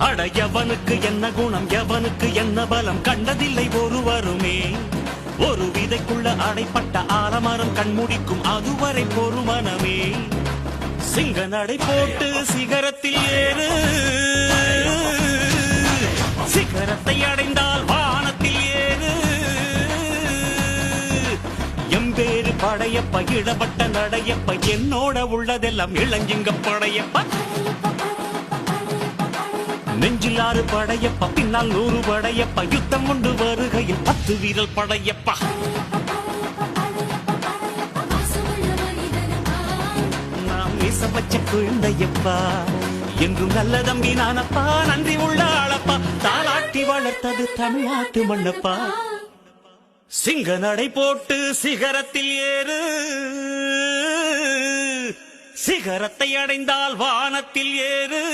அட எவனுக்கு என்ன குணம் எவனுக்கு என்ன பலம் கண்டதில்லை ஒருவருமே. ஒரு விதைக்குள்ள அடைப்பட்ட ஆலமரம் கண்முடிக்கும் அதுவரை பொறுமனமே. சிங்க நடை போட்டு சிகரத்தில் ஏறு, சிகரத்தை அடைந்தால் வானத்தில் ஏறு. எம்பேரு படையப்ப இடப்பட்ட நடையப்ப என்னோட உள்ளதெல்லாம் இளஞ்சிங்க படையப்ப. நெஞ்சில் 6 படையப்பா பின்னால் 100 படையப்பா யுத்தம் கொண்டு வருகையில் 10 வீரல் படையப்பா. நாம் நேசப்பச்ச குழந்தையப்பா என்றும் நல்ல தம்பி நானப்பா. நன்றி உள்ள ஆளப்பா தாளாட்டி வளர்த்தது தமிழ்நாட்டு மண்ணப்பா. சிங்க நடை போட்டு சிகரத்தில் ஏறு, சிகரத்தை அடைந்தால் வானத்தில் ஏறு.